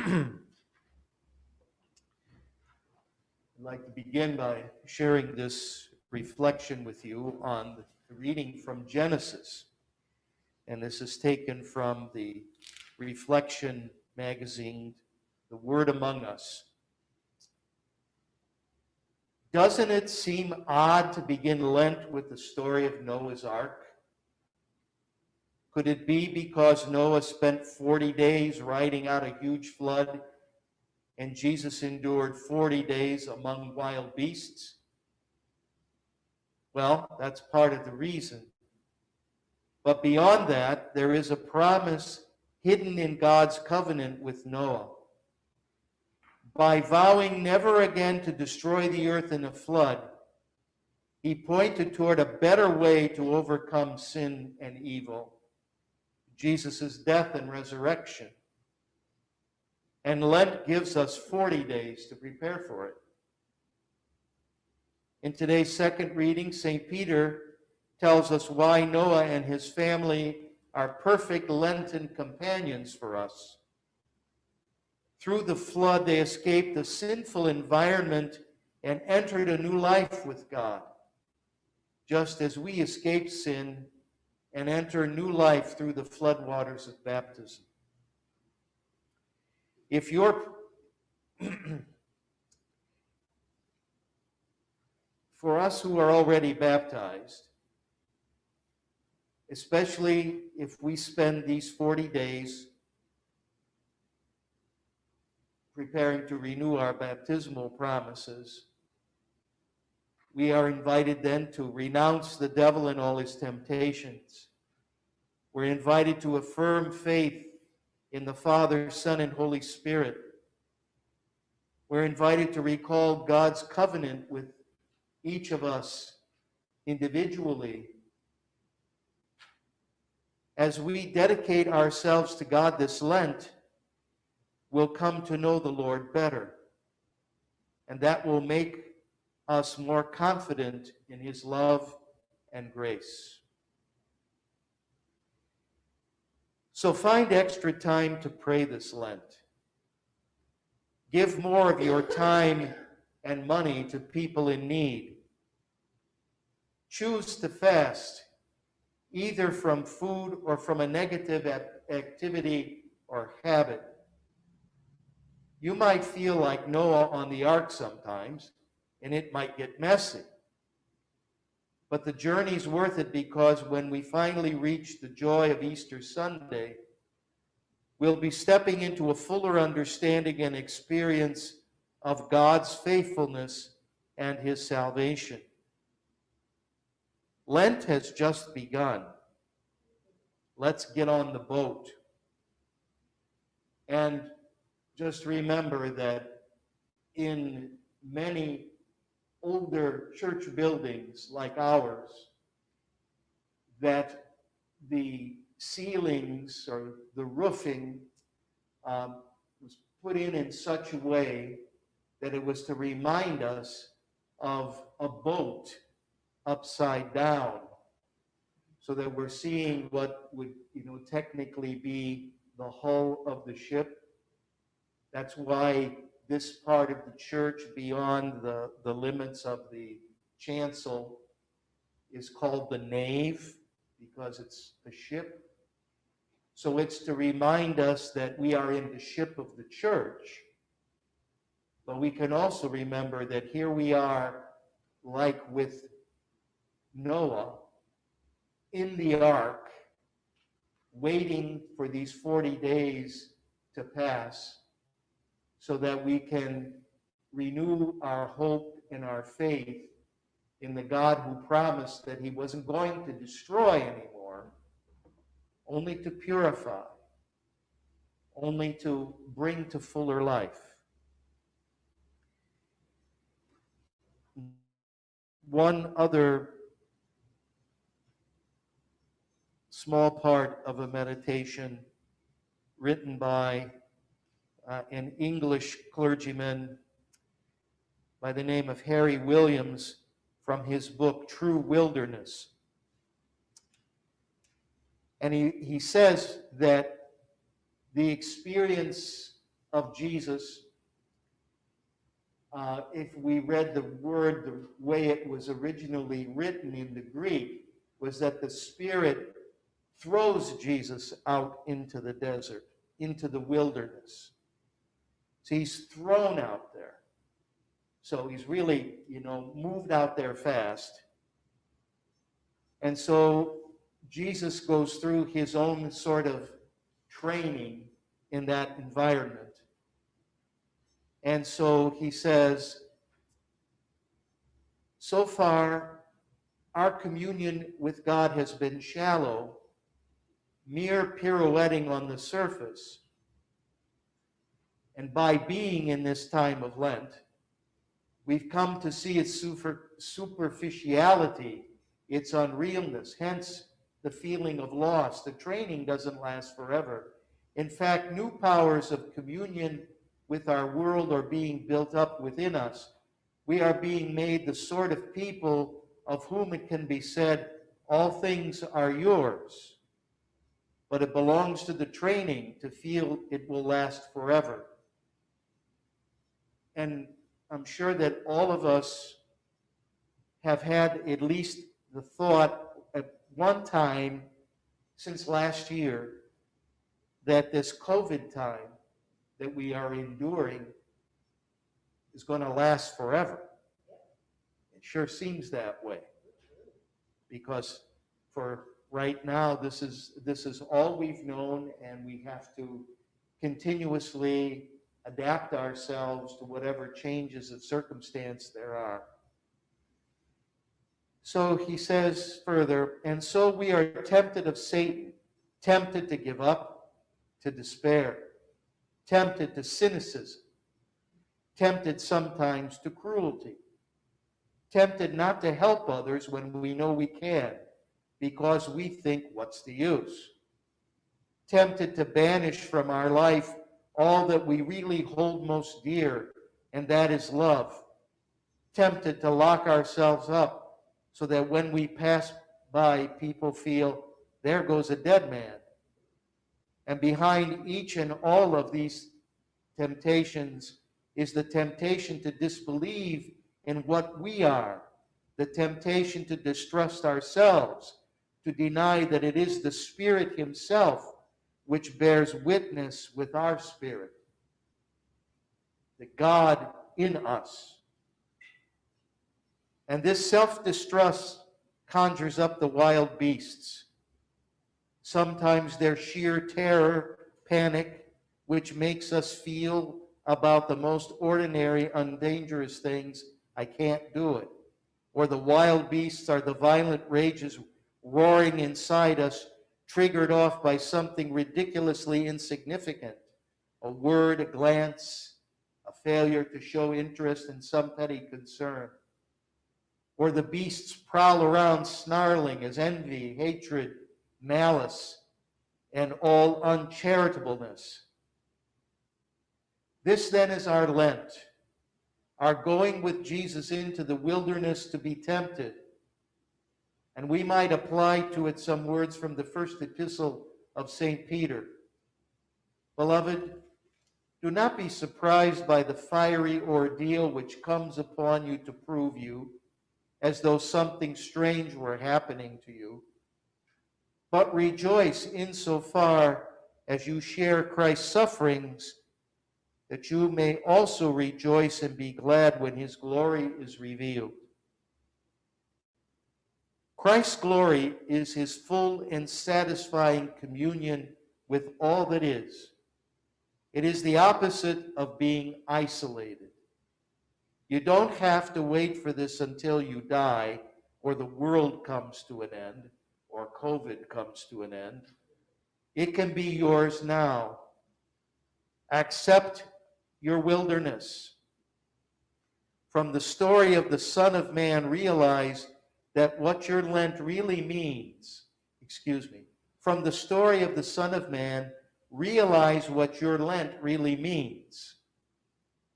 I'd like to begin by sharing this reflection with you on the reading from Genesis. And this is taken from the Reflection magazine, The Word Among Us. Doesn't it seem odd to begin Lent with the story of Noah's Ark? Could it be because Noah spent 40 days riding out a huge flood and Jesus endured 40 days among wild beasts? Well, that's part of the reason. But beyond that, there is a promise hidden in God's covenant with Noah. By vowing never again to destroy the earth in a flood, he pointed toward a better way to overcome sin and evil, Jesus' death and resurrection. And Lent gives us 40 days to prepare for it. In today's second reading, St. Peter tells us why Noah and his family are perfect Lenten companions for us. Through the flood, they escaped a sinful environment and entered a new life with God, just as we escape sin and enter new life through the floodwaters of baptism. If you're for us who are already baptized, especially if we spend these 40 days preparing to renew our baptismal promises, we are invited then to renounce the devil and all his temptations. We're invited to affirm faith in the Father, Son, and Holy Spirit. We're invited to recall God's covenant with each of us individually. As we dedicate ourselves to God this Lent, we'll come to know the Lord better, and that will make us more confident in his love and grace. So find extra time to pray this Lent. Give more of your time and money to people in need. Choose to fast, either from food or from a negative activity or habit. You might feel like Noah on the ark sometimes, and it might get messy. But the journey's worth it, because when we finally reach the joy of Easter Sunday, we'll be stepping into a fuller understanding and experience of God's faithfulness and his salvation. Lent has just begun. Let's get on the boat. And just remember that in many older church buildings like ours, that the ceilings or the roofing was put in such a way that it was to remind us of a boat upside down, so that we're seeing what would technically be the hull of the ship. That's why this part of the church, beyond the limits of the chancel, is called the nave, because it's a ship. So it's to remind us that we are in the ship of the church. But we can also remember that here we are, like with Noah, in the ark, waiting for these 40 days to pass, so that we can renew our hope and our faith in the God who promised that he wasn't going to destroy anymore, only to purify, only to bring to fuller life. One other small part of a meditation written by an English clergyman by the name of Harry Williams, from his book, True Wilderness. And he says that the experience of Jesus, if we read the word the way it was originally written in the Greek, was that the Spirit throws Jesus out into the desert, into the wilderness. So he's thrown out there. So he's really, moved out there fast. And so Jesus goes through his own sort of training in that environment. And so he says, so far, our communion with God has been shallow, mere pirouetting on the surface. And by being in this time of Lent, we've come to see its superficiality, its unrealness, hence the feeling of loss. The training doesn't last forever. In fact, new powers of communion with our world are being built up within us. We are being made the sort of people of whom it can be said, all things are yours. But it belongs to the training to feel it will last forever. And I'm sure that all of us have had at least the thought at one time since last year that this COVID time that we are enduring is going to last forever. It sure seems that way. Because for right now, this is all we've known, and we have to continuously adapt ourselves to whatever changes of circumstance there are. So he says further, and so we are tempted of Satan, tempted to give up, to despair, tempted to cynicism, tempted sometimes to cruelty, tempted not to help others when we know we can, because we think, what's the use? Tempted to banish from our life all that we really hold most dear, and that is love. Tempted to lock ourselves up so that when we pass by, people feel, there goes a dead man. And behind each and all of these temptations is the temptation to disbelieve in what we are, the temptation to distrust ourselves, to deny that it is the Spirit himself which bears witness with our spirit, the God in us. And this self-distrust conjures up the wild beasts. Sometimes their sheer terror, panic, which makes us feel about the most ordinary, undangerous things, I can't do it. Or the wild beasts are the violent rages roaring inside us, triggered off by something ridiculously insignificant, a word, a glance, a failure to show interest in some petty concern. Or the beasts prowl around snarling as envy, hatred, malice, and all uncharitableness. This then is our Lent, our going with Jesus into the wilderness to be tempted. And we might apply to it some words from the first epistle of St. Peter. Beloved, do not be surprised by the fiery ordeal which comes upon you to prove you, as though something strange were happening to you. But rejoice insofar as you share Christ's sufferings, that you may also rejoice and be glad when his glory is revealed. Christ's glory is his full and satisfying communion with all that is. It is the opposite of being isolated. You don't have to wait for this until you die, or the world comes to an end, or COVID comes to an end. It can be yours now. Accept your wilderness. From the story of the Son of Man, realize that what your Lent really means, from the story of the Son of Man, realize what your Lent really means.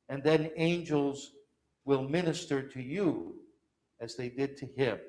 And then angels will minister to you as they did to him.